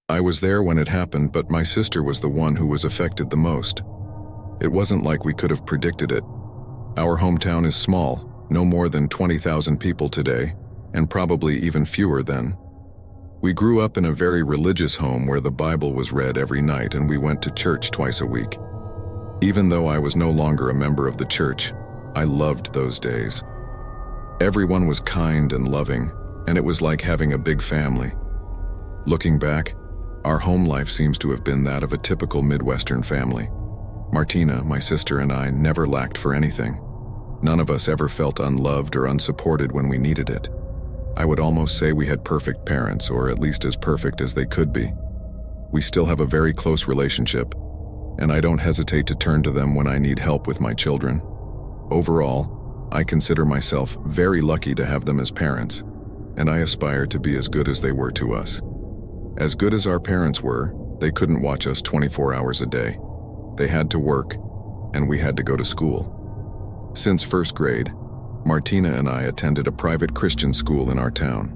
I was there when it happened, but my sister was the one who was affected the most. It wasn't like we could have predicted it. Our hometown is small, no more than 20,000 people today, and probably even fewer then. We grew up in a very religious home where the Bible was read every night and we went to church twice a week. Even though I was no longer a member of the church, I loved those days. Everyone was kind and loving, and it was like having a big family. Looking back, our home life seems to have been that of a typical Midwestern family. Martina, my sister, and I never lacked for anything. None of us ever felt unloved or unsupported when we needed it. I would almost say we had perfect parents, or at least as perfect as they could be. We still have a very close relationship, and I don't hesitate to turn to them when I need help with my children. Overall, I consider myself very lucky to have them as parents, and I aspire to be as good as they were to us. As good as our parents were, they couldn't watch us 24 hours a day. They had to work, and we had to go to school. Since first grade, Martina and I attended a private Christian school in our town.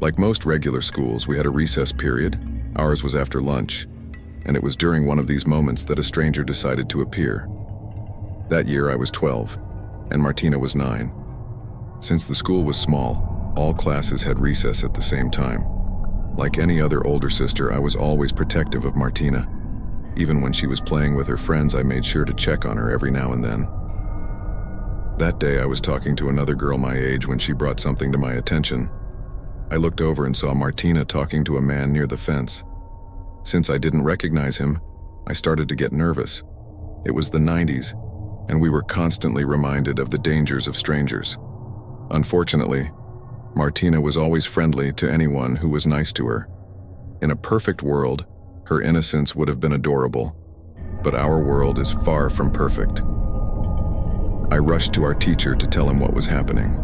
Like most regular schools, we had a recess period. Ours was after lunch, and it was during one of these moments that a stranger decided to appear. That year I was 12, and Martina was 9. Since the school was small, all classes had recess at the same time. Like any other older sister, I was always protective of Martina. Even when she was playing with her friends, I made sure to check on her every now and then. That day I was talking to another girl my age when she brought something to my attention. I looked over and saw Martina talking to a man near the fence. Since I didn't recognize him, I started to get nervous. It was the 90s, and we were constantly reminded of the dangers of strangers. Unfortunately, Martina was always friendly to anyone who was nice to her. In a perfect world, her innocence would have been adorable, but our world is far from perfect. I rushed to our teacher to tell him what was happening.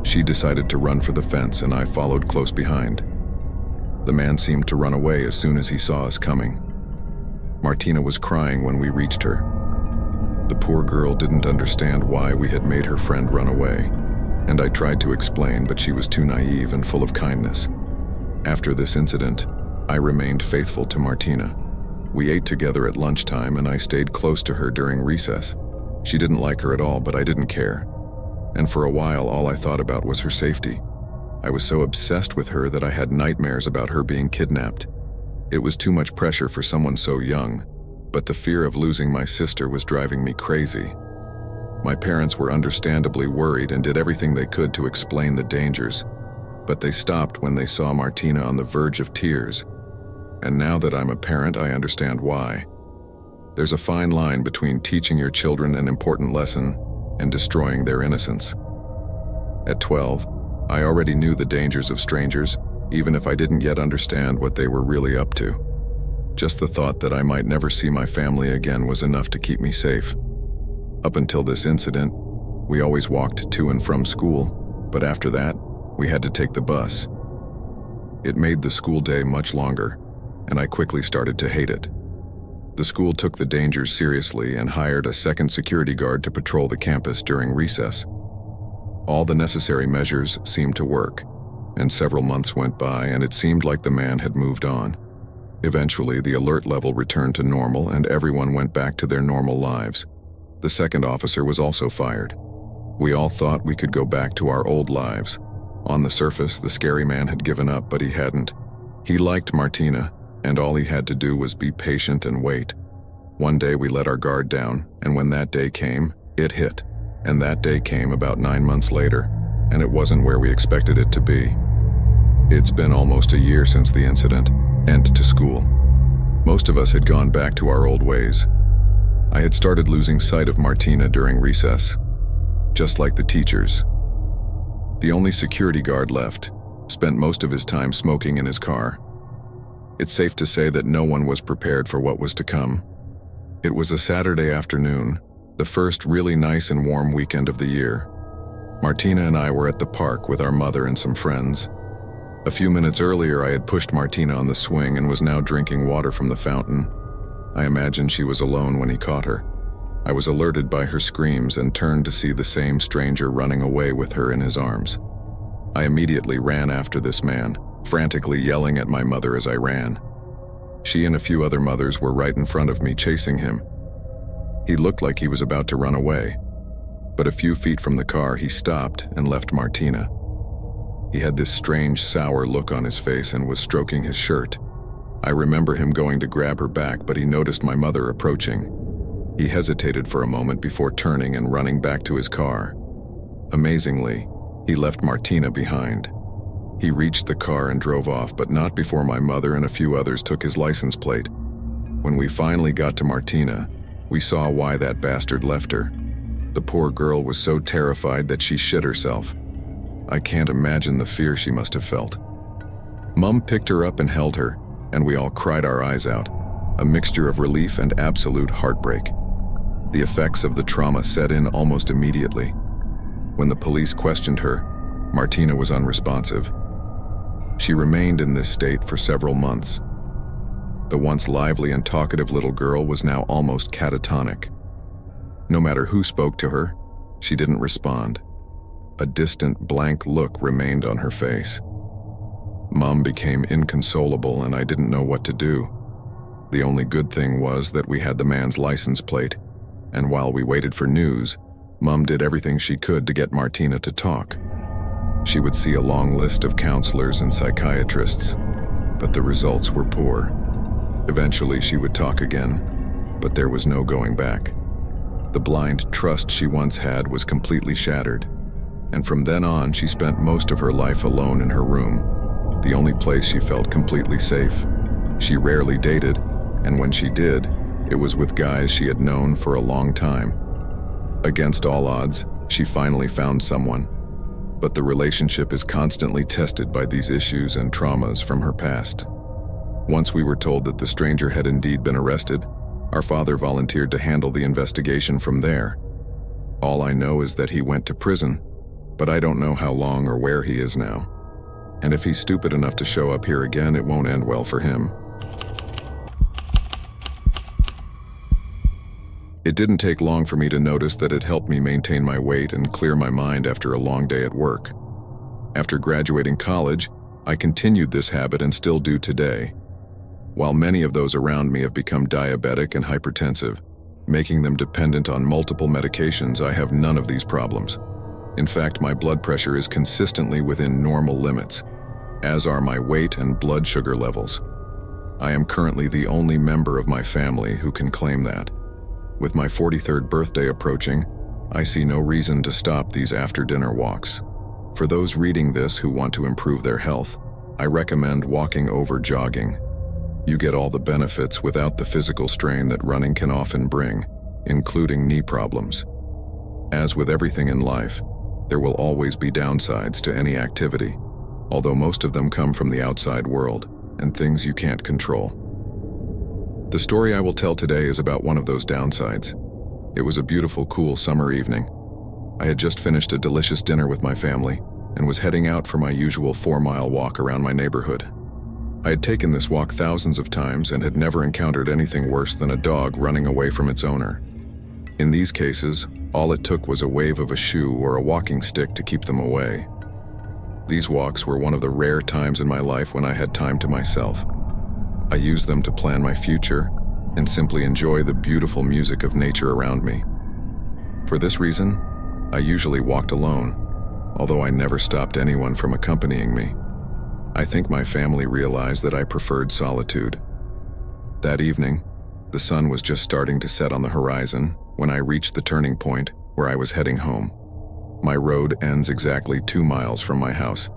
She decided to run for the fence, and I followed close behind. The man seemed to run away as soon as he saw us coming. Martina was crying when we reached her. The poor girl didn't understand why we had made her friend run away, and I tried to explain, but she was too naive and full of kindness. After this incident, I remained faithful to Martina. We ate together at lunchtime, and I stayed close to her during recess. She didn't like her at all, but I didn't care. And for a while, all I thought about was her safety. I was so obsessed with her that I had nightmares about her being kidnapped. It was too much pressure for someone so young, but the fear of losing my sister was driving me crazy. My parents were understandably worried and did everything they could to explain the dangers, but they stopped when they saw Martina on the verge of tears. And now that I'm a parent, I understand why. There's a fine line between teaching your children an important lesson and destroying their innocence. At 12, I already knew the dangers of strangers, even if I didn't yet understand what they were really up to. Just the thought that I might never see my family again was enough to keep me safe. Up until this incident, we always walked to and from school, but after that, we had to take the bus. It made the school day much longer, and I quickly started to hate it. The school took the dangers seriously and hired a second security guard to patrol the campus during recess. All the necessary measures seemed to work, and several months went by, and it seemed like the man had moved on. Eventually, the alert level returned to normal, and everyone went back to their normal lives. The second officer was also fired. We all thought we could go back to our old lives. On the surface, the scary man had given up, but he hadn't. He liked Martina, and all he had to do was be patient and wait. One day we let our guard down, and when that day came, it hit. And that day came about 9 months later, and it wasn't where we expected it to be. It's been almost a year since the incident, and to school. Most of us had gone back to our old ways. I had started losing sight of Martina during recess, just like the teachers. The only security guard left spent most of his time smoking in his car. It's safe to say that no one was prepared for what was to come. It was a Saturday afternoon, the first really nice and warm weekend of the year. Martina and I were at the park with our mother and some friends. A few minutes earlier, I had pushed Martina on the swing and was now drinking water from the fountain. I imagined she was alone when he caught her. I was alerted by her screams and turned to see the same stranger running away with her in his arms. I immediately ran after this man, frantically yelling at my mother as I ran. She and a few other mothers were right in front of me, chasing him. He looked like he was about to run away, but a few feet from the car he stopped and left Martina. He had this strange, sour look on his face and was stroking his shirt. I remember him going to grab her back, but he noticed my mother approaching. He hesitated for a moment before turning and running back to his car. Amazingly, he left Martina behind. He reached the car and drove off, but not before my mother and a few others took his license plate. When we finally got to Martina, we saw why that bastard left her. The poor girl was so terrified that she shit herself. I can't imagine the fear she must have felt. Mum picked her up and held her, and we all cried our eyes out, a mixture of relief and absolute heartbreak. The effects of the trauma set in almost immediately. When the police questioned her, Martina was unresponsive. She remained in this state for several months. The once lively and talkative little girl was now almost catatonic. No matter who spoke to her, she didn't respond. A distant, blank look remained on her face. Mom became inconsolable and I didn't know what to do. The only good thing was that we had the man's license plate, and while we waited for news, Mom did everything she could to get Martina to talk. She would see a long list of counselors and psychiatrists, but the results were poor. Eventually she would talk again, but there was no going back. The blind trust she once had was completely shattered, and from then on she spent most of her life alone in her room, the only place she felt completely safe. She rarely dated, and when she did, it was with guys she had known for a long time. Against all odds, she finally found someone, but the relationship is constantly tested by these issues and traumas from her past. Once we were told that the stranger had indeed been arrested, our father volunteered to handle the investigation from there. All I know is that he went to prison, but I don't know how long or where he is now. And if he's stupid enough to show up here again, it won't end well for him. It didn't take long for me to notice that it helped me maintain my weight and clear my mind after a long day at work. After graduating college, I continued this habit and still do today. While many of those around me have become diabetic and hypertensive, making them dependent on multiple medications, I have none of these problems. In fact, my blood pressure is consistently within normal limits, as are my weight and blood sugar levels. I am currently the only member of my family who can claim that. With my 43rd birthday approaching, I see no reason to stop these after-dinner walks. For those reading this who want to improve their health, I recommend walking over jogging. You get all the benefits without the physical strain that running can often bring, including knee problems. As with everything in life, there will always be downsides to any activity, although most of them come from the outside world and things you can't control. The story I will tell today is about one of those downsides. It was a beautiful, cool summer evening. I had just finished a delicious dinner with my family and was heading out for my usual 4-mile walk around my neighborhood. I had taken this walk thousands of times and had never encountered anything worse than a dog running away from its owner. In these cases, all it took was a wave of a shoe or a walking stick to keep them away. These walks were one of the rare times in my life when I had time to myself. I used them to plan my future and simply enjoy the beautiful music of nature around me. For this reason, I usually walked alone, although I never stopped anyone from accompanying me. I think my family realized that I preferred solitude. That evening, the sun was just starting to set on the horizon when I reached the turning point where I was heading home. My road ends exactly 2 miles from my house.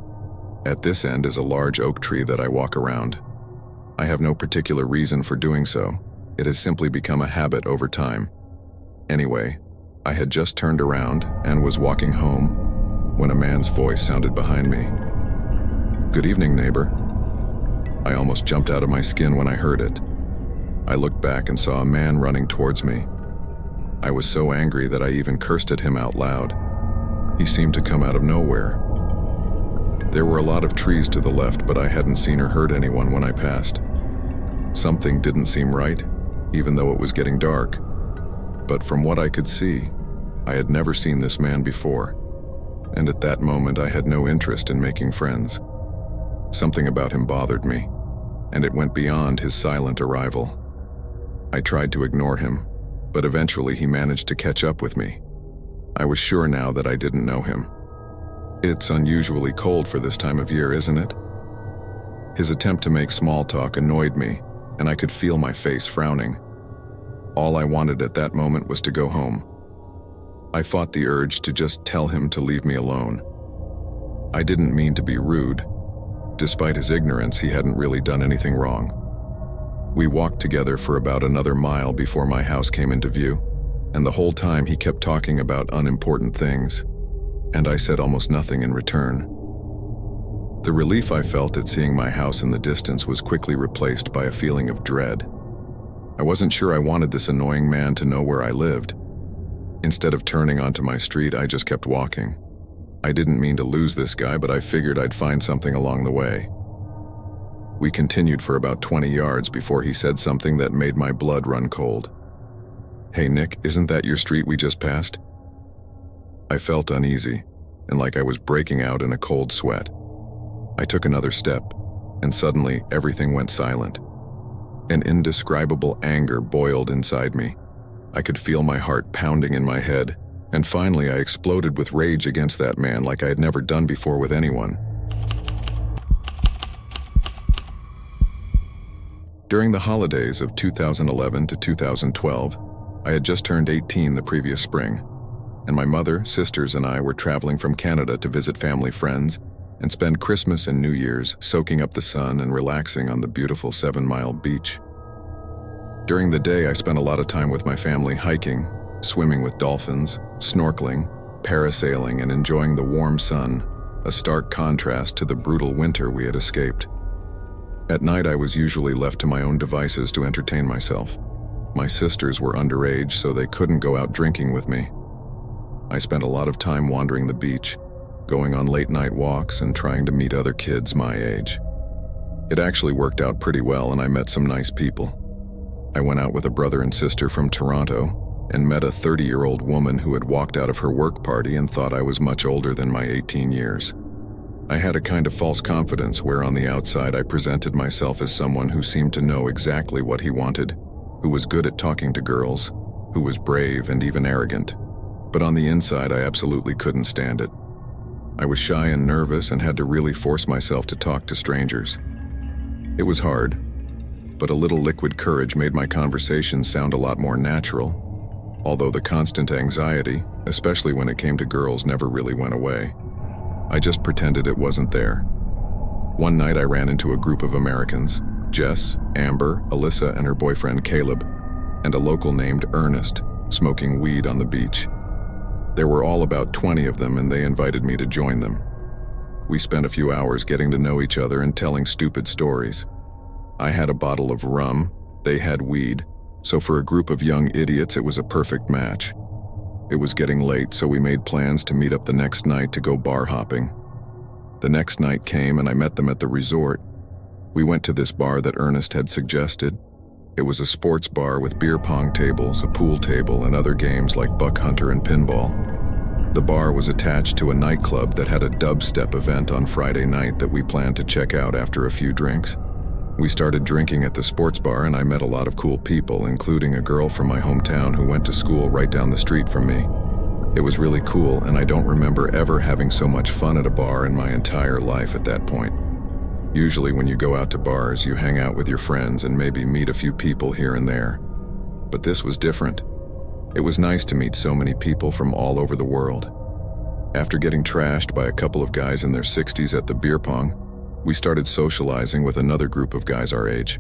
At this end is a large oak tree that I walk around. I have no particular reason for doing so. It has simply become a habit over time. Anyway, I had just turned around and was walking home when a man's voice sounded behind me. "Good evening, neighbor." I almost jumped out of my skin when I heard it. I looked back and saw a man running towards me. I was so angry that I even cursed at him out loud. He seemed to come out of nowhere. There were a lot of trees to the left, but I hadn't seen or heard anyone when I passed. Something didn't seem right, even though it was getting dark. But from what I could see, I had never seen this man before, and at that moment I had no interest in making friends. Something about him bothered me. and it went beyond his silent arrival. I tried to ignore him, but eventually he managed to catch up with me. I was sure now that I didn't know him. It's unusually cold for this time of year, isn't it? His attempt to make small talk annoyed me, and I could feel my face frowning. All I wanted at that moment was to go home. I fought the urge to just tell him to leave me alone. I didn't mean to be rude. Despite his ignorance, he hadn't really done anything wrong. We walked together for about another mile before my house came into view, and the whole time he kept talking about unimportant things, and I said almost nothing in return. The relief I felt at seeing my house in the distance was quickly replaced by a feeling of dread. I wasn't sure I wanted this annoying man to know where I lived. Instead of turning onto my street, I just kept walking. I didn't mean to lose this guy, but I figured I'd find something along the way. We continued for about 20 yards before he said something that made my blood run cold. "Hey Nick, isn't that your street we just passed?" I felt uneasy, and like I was breaking out in a cold sweat. I took another step, and suddenly everything went silent. An indescribable anger boiled inside me. I could feel my heart pounding in my head, and finally I exploded with rage against that man like I had never done before with anyone. During the holidays of 2011 to 2012, I had just turned 18 the previous spring, and my mother, sisters, and I were traveling from Canada to visit family friends and spend Christmas and New Year's soaking up the sun and relaxing on the beautiful 7-mile beach. During the day, I spent a lot of time with my family hiking, swimming with dolphins, snorkeling, parasailing, and enjoying the warm sun, a stark contrast to the brutal winter we had escaped. At night, I was usually left to my own devices to entertain myself. My sisters were underage, so they couldn't go out drinking with me. I spent a lot of time wandering the beach, going on late-night walks and trying to meet other kids my age. It actually worked out pretty well, and I met some nice people. I went out with a brother and sister from Toronto and met a 30-year-old woman who had walked out of her work party and thought I was much older than my 18 years. I had a kind of false confidence where on the outside I presented myself as someone who seemed to know exactly what he wanted, who was good at talking to girls, who was brave and even arrogant. But on the inside, I absolutely couldn't stand it. I was shy and nervous and had to really force myself to talk to strangers. It was hard, but a little liquid courage made my conversations sound a lot more natural, although the constant anxiety, especially when it came to girls, never really went away. I just pretended it wasn't there. One night I ran into a group of Americans, Jess, Amber, Alyssa, and her boyfriend Caleb, and a local named Ernest, smoking weed on the beach. There were all about 20 of them, and they invited me to join them. We spent a few hours getting to know each other and telling stupid stories. I had a bottle of rum, they had weed, so for a group of young idiots it was a perfect match. It was getting late, so we made plans to meet up the next night to go bar hopping. The next night came and I met them at the resort. We went to this bar that Ernest had suggested. It was a sports bar with beer pong tables, a pool table, and other games like buck hunter and pinball. The bar was attached to a nightclub that had a dubstep event on Friday night that we planned to check out after a few drinks. We started drinking at the sports bar and I met a lot of cool people, including a girl from my hometown who went to school right down the street from me. It was really cool, and I don't remember ever having so much fun at a bar in my entire life at that point. Usually when you go out to bars, you hang out with your friends and maybe meet a few people here and there. But this was different. It was nice to meet so many people from all over the world. After getting trashed by a couple of guys in their 60s at the beer pong, we started socializing with another group of guys our age.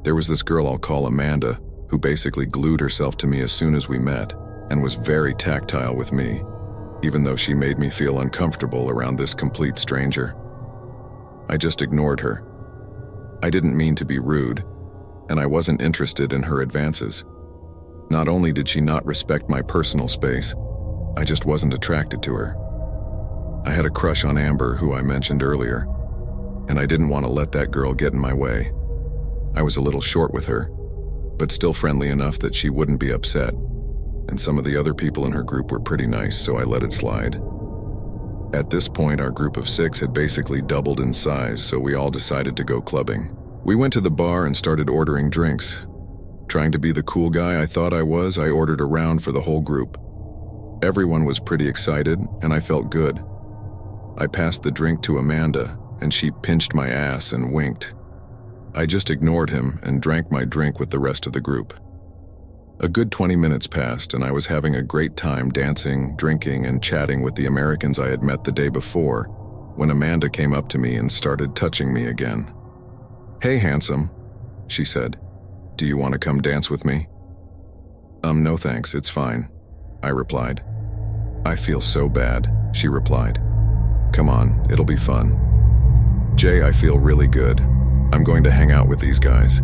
There was this girl I'll call Amanda, who basically glued herself to me as soon as we met, and was very tactile with me, even though she made me feel uncomfortable around this complete stranger. I just ignored her. I didn't mean to be rude, and I wasn't interested in her advances. Not only did she not respect my personal space, I just wasn't attracted to her. I had a crush on Amber, who I mentioned earlier, and I didn't want to let that girl get in my way. I was a little short with her, but still friendly enough that she wouldn't be upset, and some of the other people in her group were pretty nice, so I let it slide. At this point, our group of 6 had basically doubled in size, so we all decided to go clubbing. We went to the bar and started ordering drinks. Trying to be the cool guy I thought I was, I ordered a round for the whole group. Everyone was pretty excited, and I felt good. I passed the drink to Amanda, and she pinched my ass and winked. I just ignored him and drank my drink with the rest of the group. A good 20 minutes passed, and I was having a great time dancing, drinking, and chatting with the Americans I had met the day before, when Amanda came up to me and started touching me again. "Hey, handsome," she said. "Do you want to come dance with me?" No thanks, it's fine," I replied. "I feel so bad," she replied. "Come on, it'll be fun." "Jay, I feel really good. I'm going to hang out with these guys."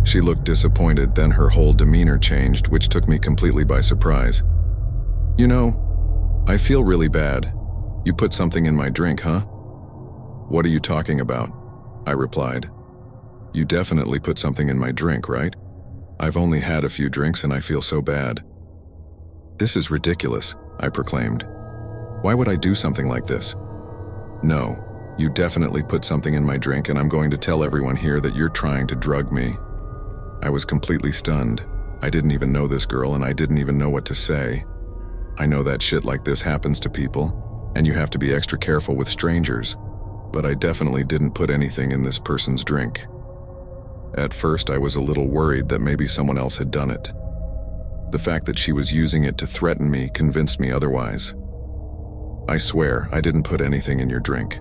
She looked disappointed, then her whole demeanor changed, which took me completely by surprise. "You know, I feel really bad. You put something in my drink, huh?" "What are you talking about?" I replied. "You definitely put something in my drink, right? I've only had a few drinks and I feel so bad." "This is ridiculous," I proclaimed. "Why would I do something like this?" "No, you definitely put something in my drink, and I'm going to tell everyone here that you're trying to drug me." I was completely stunned. I didn't even know this girl, and I didn't even know what to say. I know that shit like this happens to people, and you have to be extra careful with strangers, but I definitely didn't put anything in this person's drink. At first, I was a little worried that maybe someone else had done it. The fact that she was using it to threaten me convinced me otherwise. "I swear, I didn't put anything in your drink."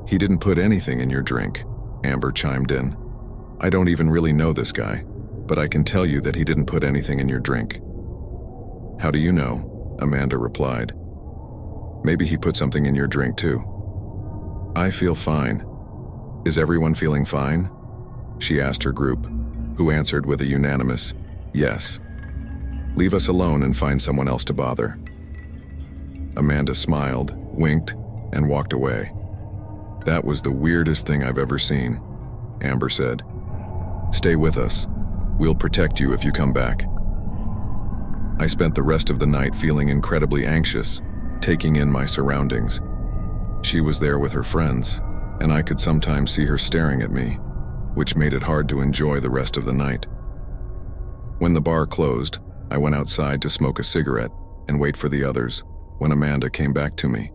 "He didn't put anything in your drink," Amber chimed in. "I don't even really know this guy, but I can tell you that he didn't put anything in your drink." "How do you know?" Amanda replied. "Maybe he put something in your drink too." "I feel fine. Is everyone feeling fine?" she asked her group, who answered with a unanimous yes. "Leave us alone and find someone else to bother." Amanda smiled, winked, and walked away. "That was the weirdest thing I've ever seen," Amber said. "Stay with us. We'll protect you if you come back." I spent the rest of the night feeling incredibly anxious, taking in my surroundings. She was there with her friends, and I could sometimes see her staring at me, which made it hard to enjoy the rest of the night. When the bar closed, I went outside to smoke a cigarette and wait for the others, when Amanda came back to me.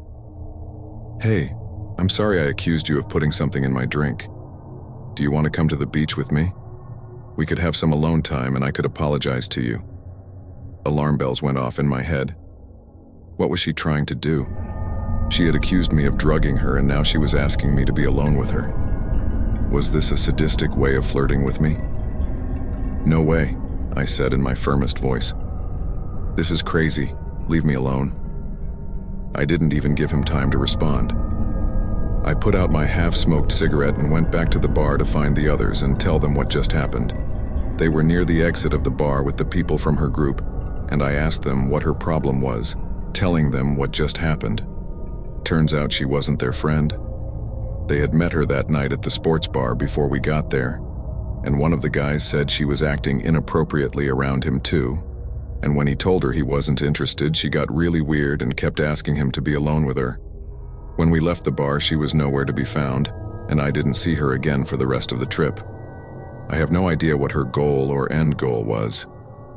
"Hey, I'm sorry I accused you of putting something in my drink. Do you want to come to the beach with me? We could have some alone time and I could apologize to you." Alarm bells went off in my head. What was she trying to do? She had accused me of drugging her, and now she was asking me to be alone with her. Was this a sadistic way of flirting with me? "No way," I said in my firmest voice. "This is crazy. Leave me alone." I didn't even give him time to respond. I put out my half-smoked cigarette and went back to the bar to find the others and tell them what just happened. They were near the exit of the bar with the people from her group, and I asked them what her problem was, telling them what just happened. Turns out she wasn't their friend. They had met her that night at the sports bar before we got there, and one of the guys said she was acting inappropriately around him too, and when he told her he wasn't interested, she got really weird and kept asking him to be alone with her. When we left the bar, she was nowhere to be found, and I didn't see her again for the rest of the trip. I have no idea what her goal or end goal was,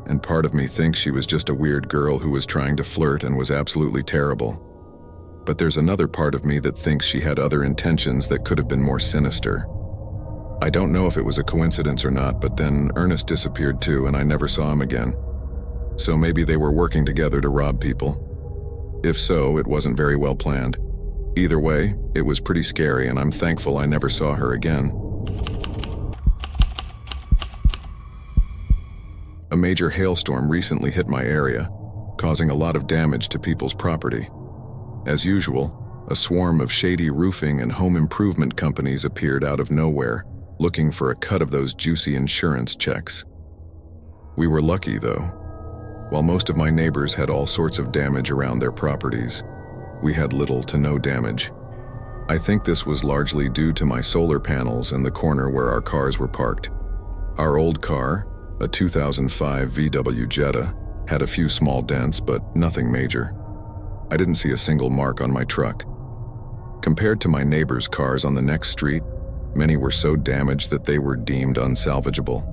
and part of me thinks she was just a weird girl who was trying to flirt and was absolutely terrible. But there's another part of me that thinks she had other intentions that could have been more sinister. I don't know if it was a coincidence or not, but then Ernest disappeared too, and I never saw him again. So maybe they were working together to rob people. If so, it wasn't very well planned. Either way, it was pretty scary, and I'm thankful I never saw her again. A major hailstorm recently hit my area, causing a lot of damage to people's property. As usual, a swarm of shady roofing and home improvement companies appeared out of nowhere, looking for a cut of those juicy insurance checks. We were lucky, though. While most of my neighbors had all sorts of damage around their properties, we had little to no damage. I think this was largely due to my solar panels in the corner where our cars were parked. Our old car, a 2005 VW Jetta, had a few small dents, but nothing major. I didn't see a single mark on my truck. Compared to my neighbors' cars on the next street, Many were so damaged that they were deemed unsalvageable.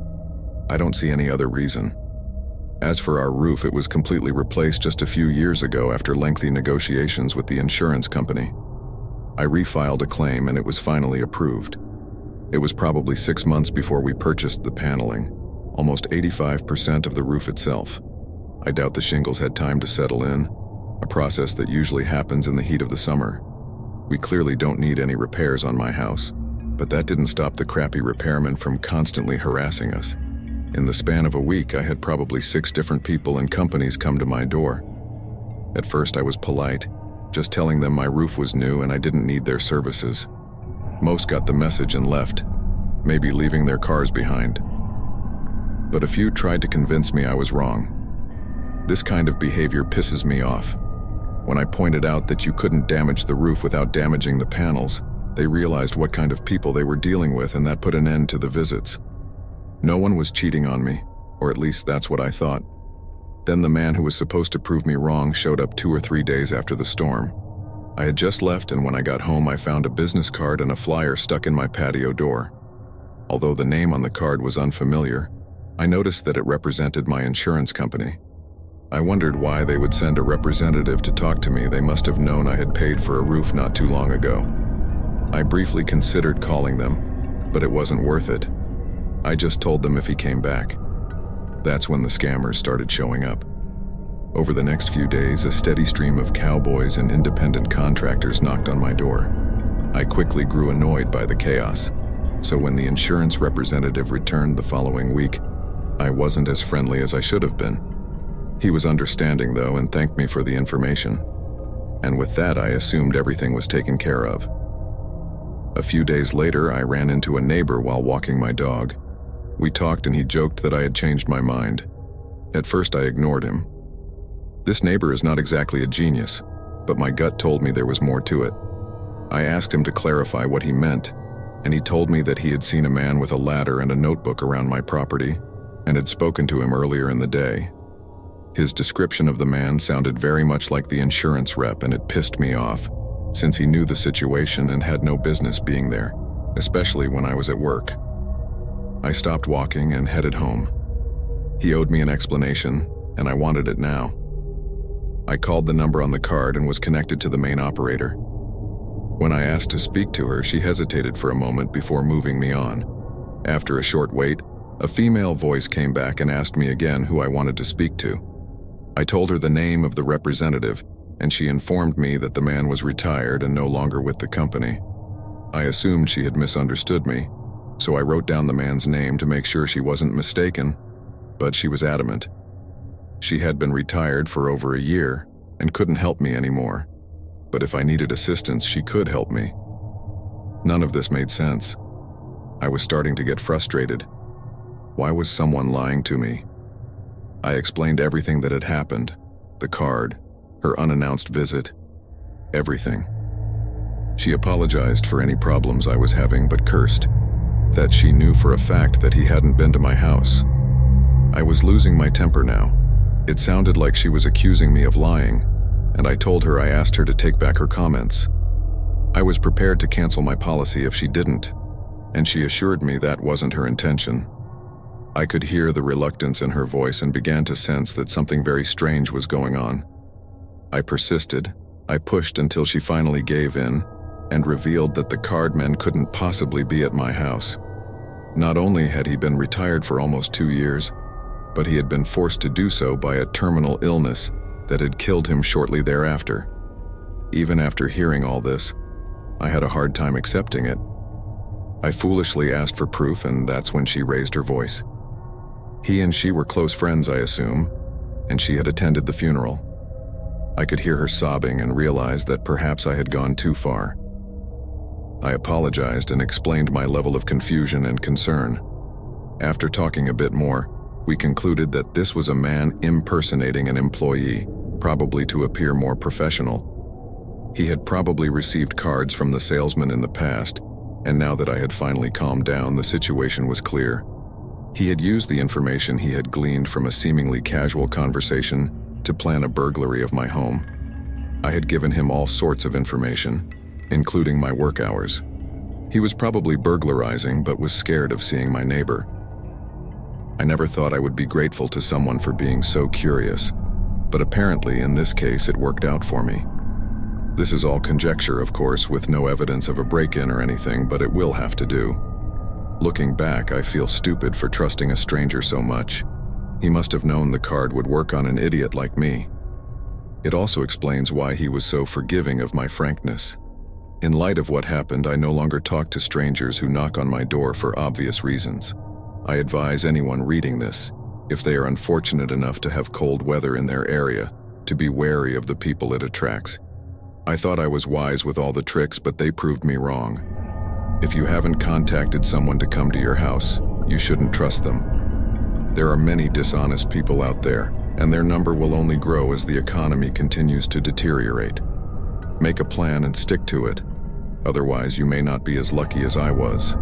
I don't see any other reason. As for our roof, it was completely replaced just a few years ago after lengthy negotiations with the insurance company. I refiled a claim and it was finally approved. It was probably 6 months before we purchased the paneling, almost 85% of the roof itself. I doubt the shingles had time to settle in, a process that usually happens in the heat of the summer. We clearly don't need any repairs on my house, but that didn't stop the crappy repairman from constantly harassing us. In the span of a week, I had probably 6 different people and companies come to my door. At first I was polite, just telling them my roof was new and I didn't need their services. Most got the message and left, maybe leaving their cars behind. But a few tried to convince me I was wrong. This kind of behavior pisses me off. When I pointed out that you couldn't damage the roof without damaging the panels, they realized what kind of people they were dealing with, and that put an end to the visits. No one was cheating on me, or at least that's what I thought. Then the man who was supposed to prove me wrong showed up 2 or 3 days after the storm. I had just left, and when I got home I found a business card and a flyer stuck in my patio door. Although the name on the card was unfamiliar, I noticed that it represented my insurance company. I wondered why they would send a representative to talk to me. They must have known I had paid for a roof not too long ago. I briefly considered calling them, but it wasn't worth it. I just told them if he came back. That's when the scammers started showing up. Over the next few days, a steady stream of cowboys and independent contractors knocked on my door. I quickly grew annoyed by the chaos, so when the insurance representative returned the following week, I wasn't as friendly as I should have been. He was understanding though and thanked me for the information. And with that, I assumed everything was taken care of. A few days later, I ran into a neighbor while walking my dog. We talked and he joked that I had changed my mind. At first, I ignored him. This neighbor is not exactly a genius, but my gut told me there was more to it. I asked him to clarify what he meant, and he told me that he had seen a man with a ladder and a notebook around my property and had spoken to him earlier in the day. His description of the man sounded very much like the insurance rep, and it pissed me off, since he knew the situation and had no business being there, especially when I was at work. I stopped walking and headed home. He owed me an explanation, and I wanted it now. I called the number on the card and was connected to the main operator. When I asked to speak to her, she hesitated for a moment before moving me on. After a short wait, a female voice came back and asked me again who I wanted to speak to. I told her the name of the representative, and she informed me that the man was retired and no longer with the company. I assumed she had misunderstood me, so I wrote down the man's name to make sure she wasn't mistaken, but she was adamant. She had been retired for over a year and couldn't help me anymore, but if I needed assistance, she could help me. None of this made sense. I was starting to get frustrated. Why was someone lying to me? I explained everything that had happened, the card, her unannounced visit, everything. She apologized for any problems I was having, but cursed that she knew for a fact that he hadn't been to my house. I was losing my temper now. It sounded like she was accusing me of lying, and I told her I asked her to take back her comments. I was prepared to cancel my policy if she didn't, and she assured me that wasn't her intention. I could hear the reluctance in her voice and began to sense that something very strange was going on. I persisted. I pushed until she finally gave in and revealed that the cardman couldn't possibly be at my house. Not only had he been retired for almost 2 years, but he had been forced to do so by a terminal illness that had killed him shortly thereafter. Even after hearing all this, I had a hard time accepting it. I foolishly asked for proof, and that's when she raised her voice. He and she were close friends, I assume, and she had attended the funeral. I could hear her sobbing and realized that perhaps I had gone too far. I apologized and explained my level of confusion and concern. After talking a bit more, we concluded that this was a man impersonating an employee, probably to appear more professional. He had probably received cards from the salesman in the past, and now that I had finally calmed down, the situation was clear. He had used the information he had gleaned from a seemingly casual conversation to plan a burglary of my home. I had given him all sorts of information, including my work hours. He was probably burglarizing but was scared of seeing my neighbor. I never thought I would be grateful to someone for being so curious, but apparently in this case it worked out for me. This is all conjecture, of course, with no evidence of a break-in or anything, but it will have to do. Looking back, I feel stupid for trusting a stranger so much. He must have known the card would work on an idiot like me. It also explains why he was so forgiving of my frankness. In light of what happened, I no longer talk to strangers who knock on my door for obvious reasons. I advise anyone reading this, if they are unfortunate enough to have cold weather in their area, to be wary of the people it attracts. I thought I was wise with all the tricks, but they proved me wrong. If you haven't contacted someone to come to your house, you shouldn't trust them. There are many dishonest people out there, and their number will only grow as the economy continues to deteriorate. Make a plan and stick to it. Otherwise, you may not be as lucky as I was.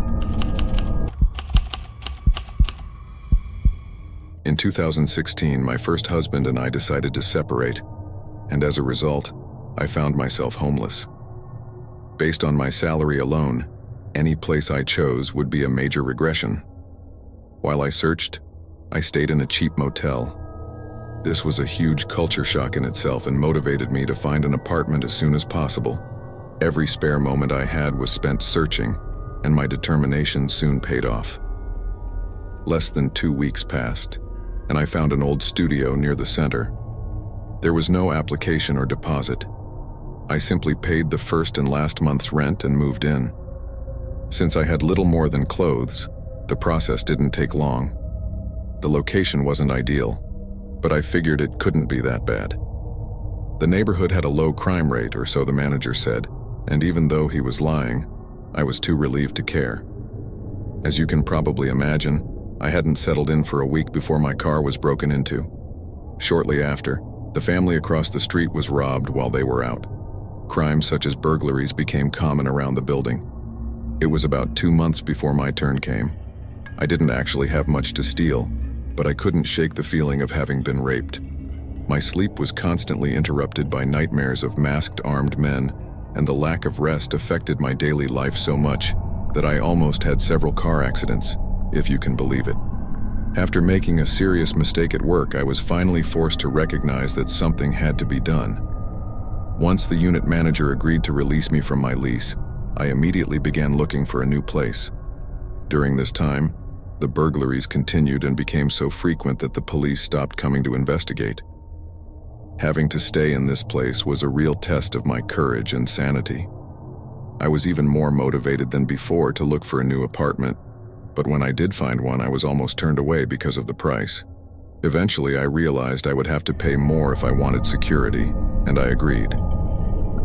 In 2016, my first husband and I decided to separate, and as a result, I found myself homeless. Based on my salary alone, any place I chose would be a major regression. While I searched, I stayed in a cheap motel. This was a huge culture shock in itself and motivated me to find an apartment as soon as possible. Every spare moment I had was spent searching, and my determination soon paid off. Less than 2 weeks passed, and I found an old studio near the center. There was no application or deposit. I simply paid the first and last month's rent and moved in. Since I had little more than clothes, the process didn't take long. The location wasn't ideal, but I figured it couldn't be that bad. The neighborhood had a low crime rate, or so the manager said, and even though he was lying, I was too relieved to care. As you can probably imagine, I hadn't settled in for a week before my car was broken into. Shortly after, the family across the street was robbed while they were out. Crimes such as burglaries became common around the building. It was about 2 months before my turn came. I didn't actually have much to steal, but I couldn't shake the feeling of having been raped. My sleep was constantly interrupted by nightmares of masked armed men, and the lack of rest affected my daily life so much that I almost had several car accidents, if you can believe it. After making a serious mistake at work, I was finally forced to recognize that something had to be done. Once the unit manager agreed to release me from my lease, I immediately began looking for a new place. During this time, the burglaries continued and became so frequent that the police stopped coming to investigate. Having to stay in this place was a real test of my courage and sanity. I was even more motivated than before to look for a new apartment, but when I did find one, I was almost turned away because of the price. Eventually, I realized I would have to pay more if I wanted security, and I agreed.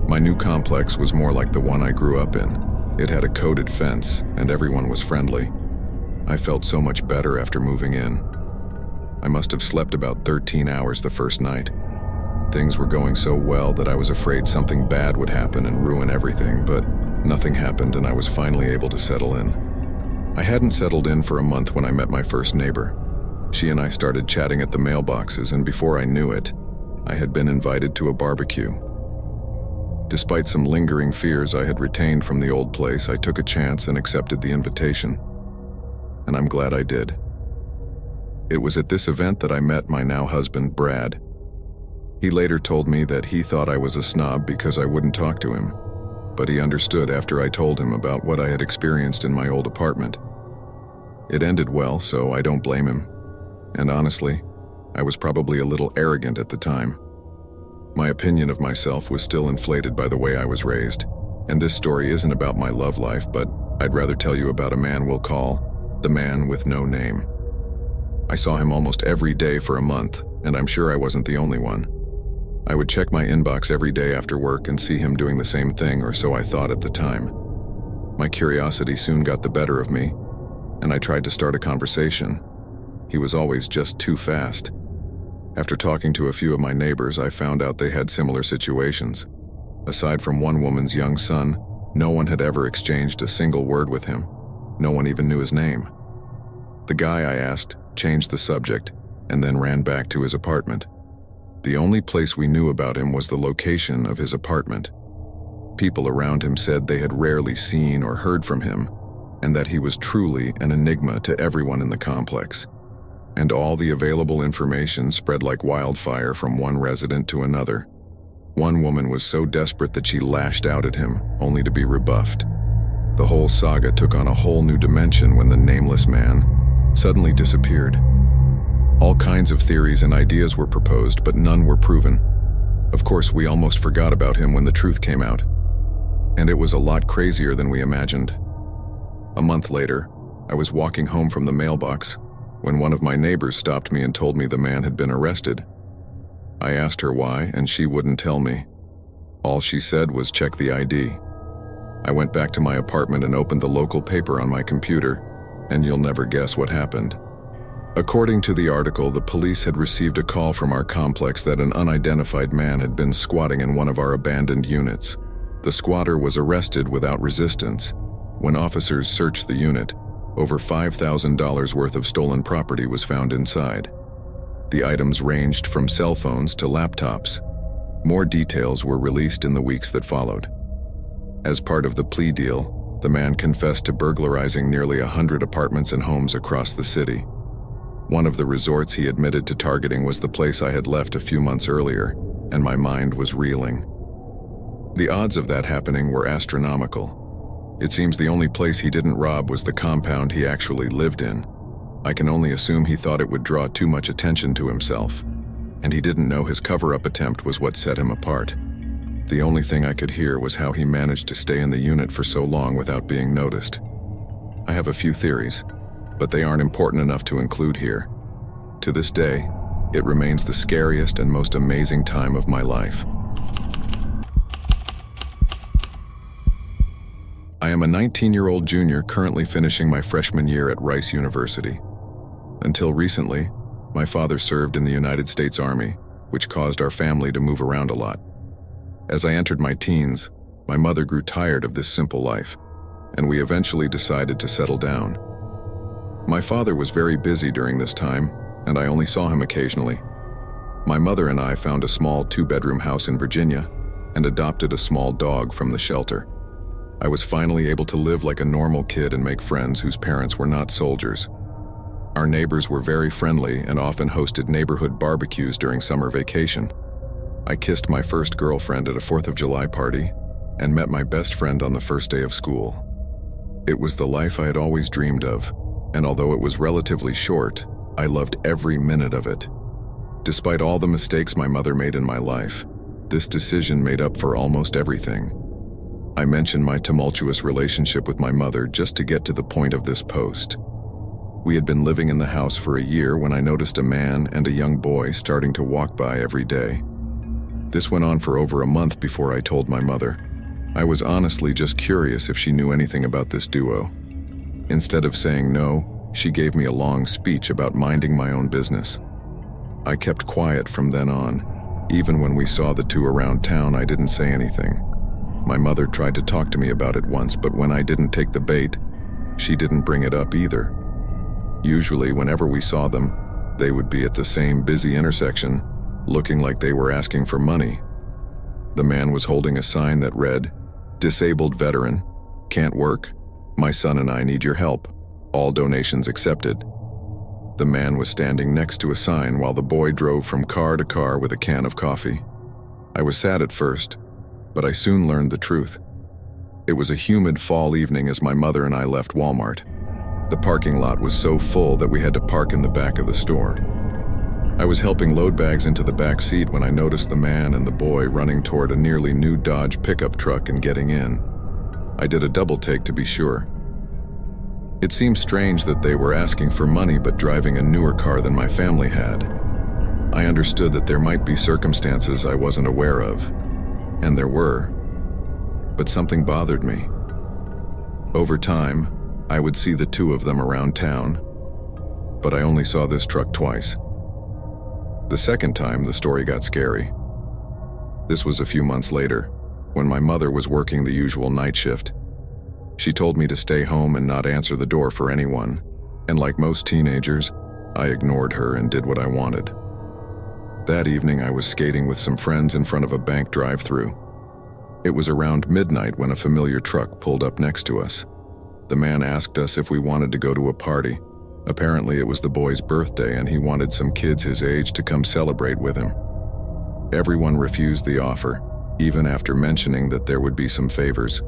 My new complex was more like the one I grew up in. It had a coded fence, and everyone was friendly. I felt so much better after moving in. I must have slept about 13 hours the first night. Things were going so well that I was afraid something bad would happen and ruin everything, but nothing happened and I was finally able to settle in. I hadn't settled in for a month when I met my first neighbor. She and I started chatting at the mailboxes, and before I knew it, I had been invited to a barbecue. Despite some lingering fears I had retained from the old place, I took a chance and accepted the invitation. And I'm glad I did. It was at this event that I met my now husband, Brad. He later told me that he thought I was a snob because I wouldn't talk to him, but he understood after I told him about what I had experienced in my old apartment. It ended well, so I don't blame him. And honestly, I was probably a little arrogant at the time. My opinion of myself was still inflated by the way I was raised, and this story isn't about my love life, but I'd rather tell you about a man we'll call the man with no name. I saw him almost every day for a month, and I'm sure I wasn't the only one. I would check my inbox every day after work and see him doing the same thing, or so I thought at the time. My curiosity soon got the better of me, and I tried to start a conversation. He was always just too fast. After talking to a few of my neighbors, I found out they had similar situations. Aside from one woman's young son, no one had ever exchanged a single word with him. No one even knew his name. The guy I asked changed the subject and then ran back to his apartment. The only place we knew about him was the location of his apartment. People around him said they had rarely seen or heard from him, and that he was truly an enigma to everyone in the complex. And all the available information spread like wildfire from one resident to another. One woman was so desperate that she lashed out at him, only to be rebuffed. The whole saga took on a whole new dimension when the nameless man suddenly disappeared. All kinds of theories and ideas were proposed, but none were proven. Of course, we almost forgot about him when the truth came out. And it was a lot crazier than we imagined. A month later, I was walking home from the mailbox when one of my neighbors stopped me and told me the man had been arrested. I asked her why, and she wouldn't tell me. All she said was check the ID. I went back to my apartment and opened the local paper on my computer, and you'll never guess what happened. According to the article, the police had received a call from our complex that an unidentified man had been squatting in one of our abandoned units. The squatter was arrested without resistance. When officers searched the unit, over $5,000 worth of stolen property was found inside. The items ranged from cell phones to laptops. More details were released in the weeks that followed. As part of the plea deal, the man confessed to burglarizing nearly 100 apartments and homes across the city. One of the resorts he admitted to targeting was the place I had left a few months earlier, and my mind was reeling. The odds of that happening were astronomical. It seems the only place he didn't rob was the compound he actually lived in. I can only assume he thought it would draw too much attention to himself, and he didn't know his cover-up attempt was what set him apart. The only thing I could hear was how he managed to stay in the unit for so long without being noticed. I have a few theories, but they aren't important enough to include here. To this day, it remains the scariest and most amazing time of my life. I am a 19-year-old junior currently finishing my freshman year at Rice University. Until recently, my father served in the United States Army, which caused our family to move around a lot. As I entered my teens, my mother grew tired of this simple life, and we eventually decided to settle down. My father was very busy during this time, and I only saw him occasionally. My mother and I found a small 2-bedroom house in Virginia and adopted a small dog from the shelter. I was finally able to live like a normal kid and make friends whose parents were not soldiers. Our neighbors were very friendly and often hosted neighborhood barbecues during summer vacation. I kissed my first girlfriend at a 4th of July party and met my best friend on the first day of school. It was the life I had always dreamed of, and although it was relatively short, I loved every minute of it. Despite all the mistakes my mother made in my life, this decision made up for almost everything. I mentioned my tumultuous relationship with my mother just to get to the point of this post. We had been living in the house for a year when I noticed a man and a young boy starting to walk by every day. This went on for over a month before I told my mother. I was honestly just curious if she knew anything about this duo. Instead of saying no, she gave me a long speech about minding my own business. I kept quiet from then on. Even when we saw the two around town, I didn't say anything. My mother tried to talk to me about it once, but when I didn't take the bait, she didn't bring it up either. Usually, whenever we saw them, they would be at the same busy intersection, looking like they were asking for money. The man was holding a sign that read, "Disabled veteran, can't work. My son and I need your help. All donations accepted." The man was standing next to a sign while the boy drove from car to car with a can of coffee. I was sad at first, but I soon learned the truth. It was a humid fall evening as my mother and I left Walmart. The parking lot was so full that we had to park in the back of the store. I was helping load bags into the back seat when I noticed the man and the boy running toward a nearly new Dodge pickup truck and getting in. I did a double take to be sure. It seemed strange that they were asking for money but driving a newer car than my family had. I understood that there might be circumstances I wasn't aware of. And there were. But something bothered me. Over time, I would see the two of them around town, but I only saw this truck twice. The second time, the story got scary. This was a few months later, when my mother was working the usual night shift. She told me to stay home and not answer the door for anyone, and like most teenagers, I ignored her and did what I wanted. That evening, I was skating with some friends in front of a bank drive-thru. It was around midnight when a familiar truck pulled up next to us. The man asked us if we wanted to go to a party. Apparently it was the boy's birthday and he wanted some kids his age to come celebrate with him. Everyone refused the offer, even after mentioning that there would be some favors.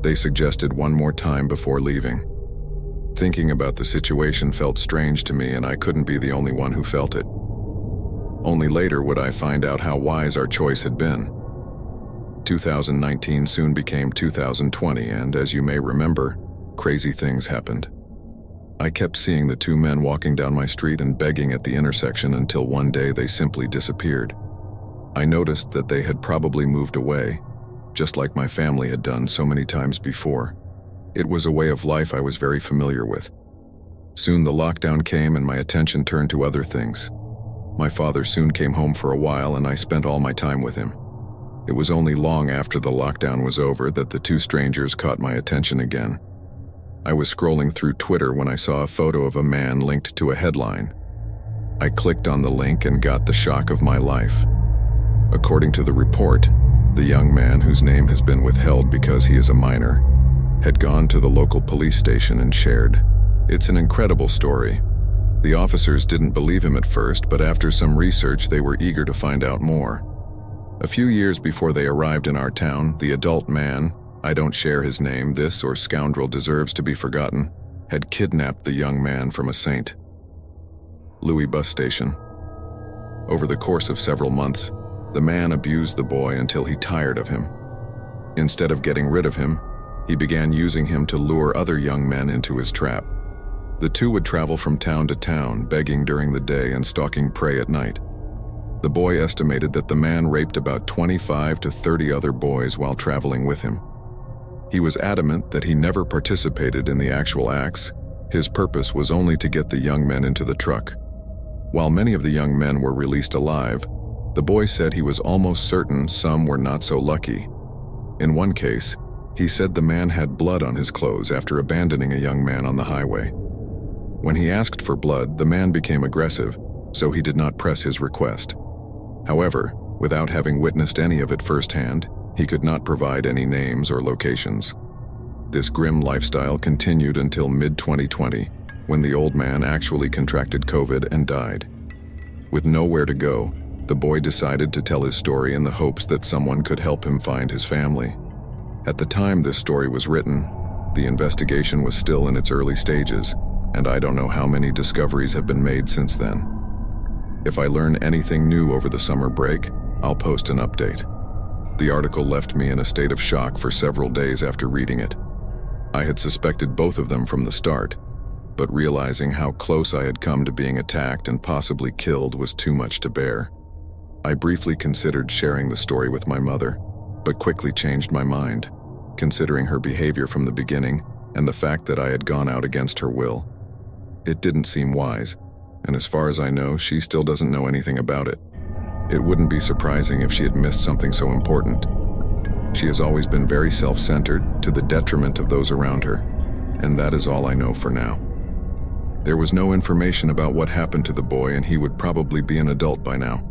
They suggested one more time before leaving. Thinking about the situation felt strange to me, and I couldn't be the only one who felt it. Only later would I find out how wise our choice had been. 2019 soon became 2020, and as you may remember, crazy things happened. I kept seeing the two men walking down my street and begging at the intersection until one day they simply disappeared. I noticed that they had probably moved away, just like my family had done so many times before. It was a way of life I was very familiar with. Soon the lockdown came and my attention turned to other things. My father soon came home for a while and I spent all my time with him. It was only long after the lockdown was over that the two strangers caught my attention again. I was scrolling through Twitter when I saw a photo of a man linked to a headline. I clicked on the link and got the shock of my life. According to the report, the young man, whose name has been withheld because he is a minor, had gone to the local police station and shared. It's an incredible story. The officers didn't believe him at first, but after some research they were eager to find out more. A few years before they arrived in our town, the adult man, I don't share his name, this or scoundrel deserves to be forgotten, had kidnapped the young man from a St. Louis bus station. Over the course of several months, the man abused the boy until he tired of him. Instead of getting rid of him, he began using him to lure other young men into his trap. The two would travel from town to town, begging during the day and stalking prey at night. The boy estimated that the man raped about 25 to 30 other boys while traveling with him. He was adamant that he never participated in the actual acts. His purpose was only to get the young men into the truck. While many of the young men were released alive, the boy said he was almost certain some were not so lucky. In one case, he said the man had blood on his clothes after abandoning a young man on the highway. When he asked for blood, the man became aggressive, so he did not press his request. However, without having witnessed any of it firsthand, he could not provide any names or locations. This grim lifestyle continued until mid-2020, when the old man actually contracted COVID and died. With nowhere to go, the boy decided to tell his story in the hopes that someone could help him find his family. At the time this story was written, the investigation was still in its early stages, and I don't know how many discoveries have been made since then. If I learn anything new over the summer break, I'll post an update. The article left me in a state of shock for several days after reading it. I had suspected both of them from the start, but realizing how close I had come to being attacked and possibly killed was too much to bear. I briefly considered sharing the story with my mother, but quickly changed my mind, considering her behavior from the beginning and the fact that I had gone out against her will. It didn't seem wise, and as far as I know, she still doesn't know anything about it. It wouldn't be surprising if she had missed something so important. She has always been very self-centered, to the detriment of those around her, and that is all I know for now. There was no information about what happened to the boy, and he would probably be an adult by now.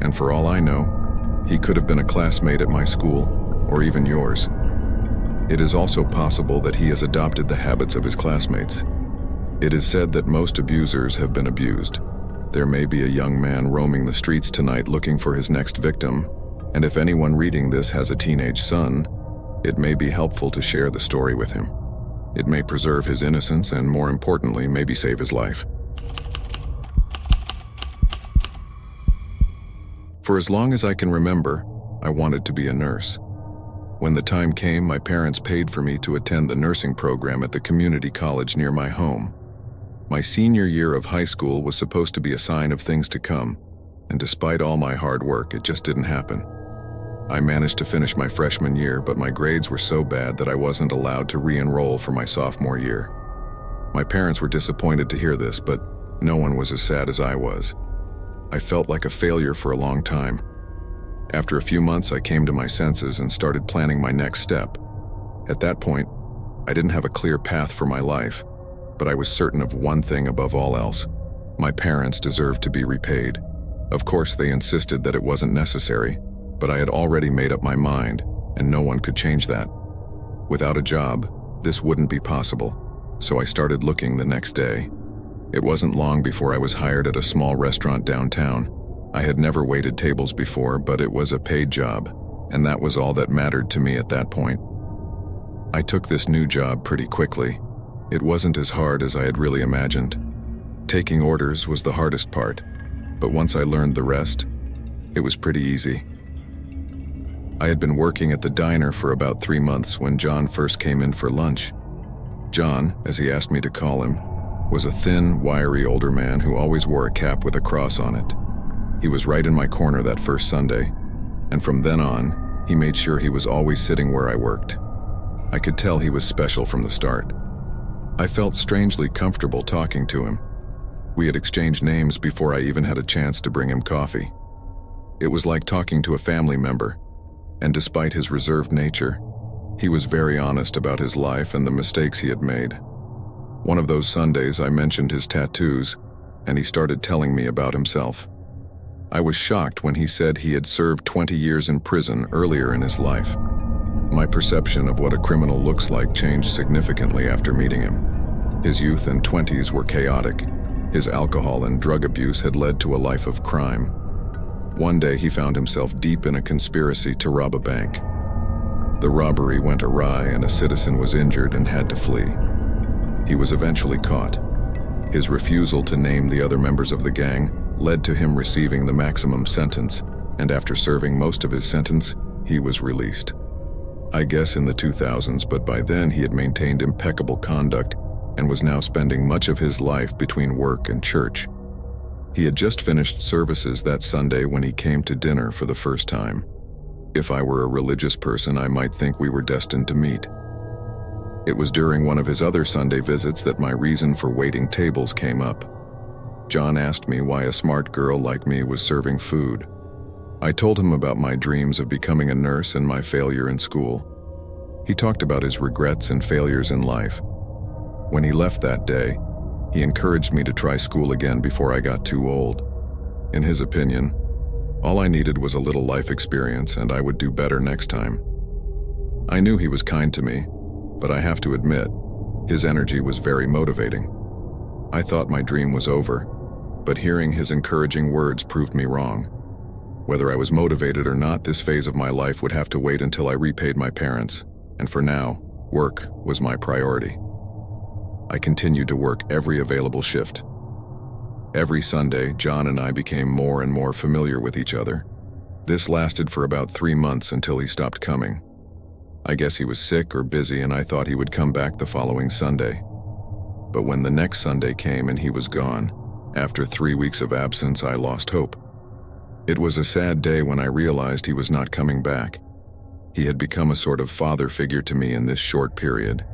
And for all I know, he could have been a classmate at my school, or even yours. It is also possible that he has adopted the habits of his classmates. It is said that most abusers have been abused. There may be a young man roaming the streets tonight looking for his next victim, and if anyone reading this has a teenage son, it may be helpful to share the story with him. It may preserve his innocence and, more importantly, maybe save his life. For as long as I can remember, I wanted to be a nurse. When the time came, my parents paid for me to attend the nursing program at the community college near my home. My senior year of high school was supposed to be a sign of things to come, and despite all my hard work, it just didn't happen. I managed to finish my freshman year, but my grades were so bad that I wasn't allowed to re-enroll for my sophomore year. My parents were disappointed to hear this, but no one was as sad as I was. I felt like a failure for a long time. After a few months, I came to my senses and started planning my next step. At that point, I didn't have a clear path for my life, but I was certain of one thing above all else. My parents deserved to be repaid. Of course, they insisted that it wasn't necessary, but I had already made up my mind, and no one could change that. Without a job, this wouldn't be possible, so I started looking the next day. It wasn't long before I was hired at a small restaurant downtown. I had never waited tables before, but it was a paid job, and that was all that mattered to me at that point. I took this new job pretty quickly. It wasn't as hard as I had really imagined. Taking orders was the hardest part, but once I learned the rest, it was pretty easy. I had been working at the diner for about 3 months when John first came in for lunch. John, as he asked me to call him, was a thin, wiry older man who always wore a cap with a cross on it. He was right in my corner that first Sunday, and from then on, he made sure he was always sitting where I worked. I could tell he was special from the start. I felt strangely comfortable talking to him. We had exchanged names before I even had a chance to bring him coffee. It was like talking to a family member, and despite his reserved nature, he was very honest about his life and the mistakes he had made. One of those Sundays I mentioned his tattoos, and he started telling me about himself. I was shocked when he said he had served 20 years in prison earlier in his life. My perception of what a criminal looks like changed significantly after meeting him. His youth and 20s were chaotic. His alcohol and drug abuse had led to a life of crime. One day he found himself deep in a conspiracy to rob a bank. The robbery went awry and a citizen was injured and had to flee. He was eventually caught. His refusal to name the other members of the gang led to him receiving the maximum sentence, and after serving most of his sentence, he was released. I guess in the 2000s, but by then he had maintained impeccable conduct and was now spending much of his life between work and church. He had just finished services that Sunday when he came to dinner for the first time. If I were a religious person, I might think we were destined to meet. It was during one of his other Sunday visits that my reason for waiting tables came up. John asked me why a smart girl like me was serving food. I told him about my dreams of becoming a nurse and my failure in school. He talked about his regrets and failures in life. When he left that day, he encouraged me to try school again before I got too old. In his opinion, all I needed was a little life experience and I would do better next time. I knew he was kind to me, but I have to admit, his energy was very motivating. I thought my dream was over, but hearing his encouraging words proved me wrong. Whether I was motivated or not, this phase of my life would have to wait until I repaid my parents, and for now, work was my priority. I continued to work every available shift. Every Sunday, John and I became more and more familiar with each other. This lasted for about 3 months until he stopped coming. I guess he was sick or busy and I thought he would come back the following Sunday. But when the next Sunday came and he was gone, after 3 weeks of absence, I lost hope. It was a sad day when I realized he was not coming back. He had become a sort of father figure to me in this short period,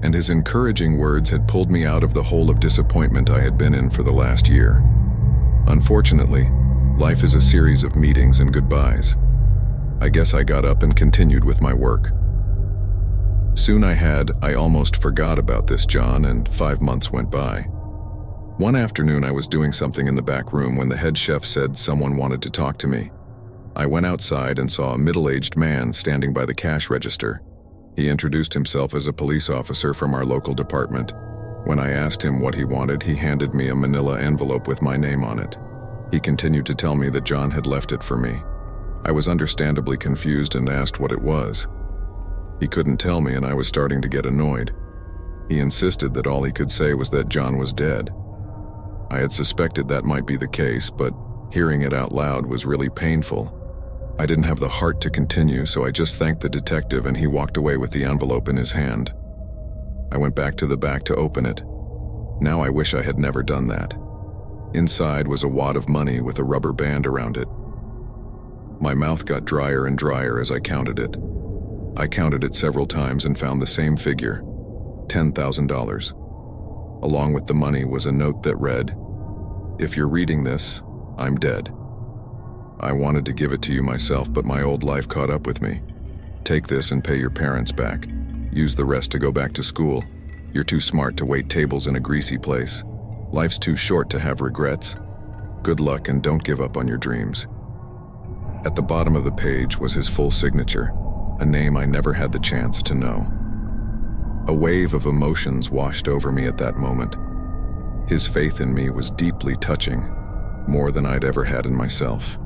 and his encouraging words had pulled me out of the hole of disappointment I had been in for the last year. Unfortunately, life is a series of meetings and goodbyes. I guess I got up and continued with my work. Soon I almost forgot about this John, and 5 months went by. One afternoon I was doing something in the back room when the head chef said someone wanted to talk to me. I went outside and saw a middle-aged man standing by the cash register. He introduced himself as a police officer from our local department. When I asked him what he wanted, he handed me a manila envelope with my name on it. He continued to tell me that John had left it for me. I was understandably confused and asked what it was. He couldn't tell me and I was starting to get annoyed. He insisted that all he could say was that John was dead. I had suspected that might be the case, but hearing it out loud was really painful. I didn't have the heart to continue, so I just thanked the detective and he walked away with the envelope in his hand. I went back to the back to open it. Now I wish I had never done that. Inside was a wad of money with a rubber band around it. My mouth got drier and drier as I counted it. I counted it several times and found the same figure, $10,000. Along with the money was a note that read, "If you're reading this, I'm dead." I wanted to give it to you myself, but my old life caught up with me. Take this and pay your parents back. Use the rest to go back to school. You're too smart to wait tables in a greasy place. Life's too short to have regrets. Good luck and don't give up on your dreams. At the bottom of the page was his full signature. a name I never had the chance to know. A wave of emotions washed over me at that moment. His faith in me was deeply touching, more than I'd ever had in myself.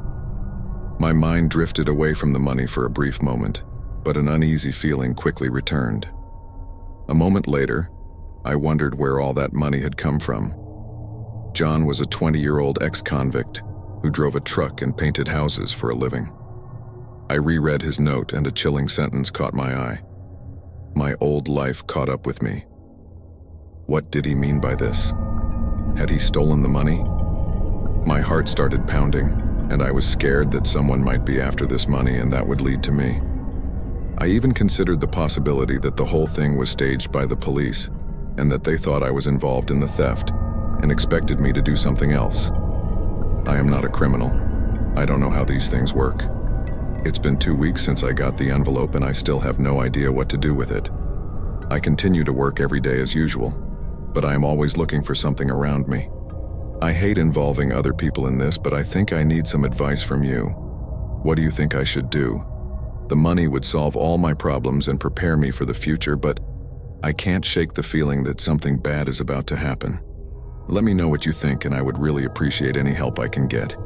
My mind drifted away from the money for a brief moment, but an uneasy feeling quickly returned. A moment later, I wondered where all that money had come from. John was a 20-year-old ex-convict who drove a truck and painted houses for a living. I reread his note and a chilling sentence caught my eye. My old life caught up with me. What did he mean by this? Had he stolen the money? My heart started pounding, and I was scared that someone might be after this money and that would lead to me. I even considered the possibility that the whole thing was staged by the police and that they thought I was involved in the theft and expected me to do something else. I am not a criminal. I don't know how these things work. It's been 2 weeks since I got the envelope and I still have no idea what to do with it. I continue to work every day as usual, but I am always looking for something around me. I hate involving other people in this, but I think I need some advice from you. What do you think I should do? The money would solve all my problems and prepare me for the future, but I can't shake the feeling that something bad is about to happen. Let me know what you think, and I would really appreciate any help I can get.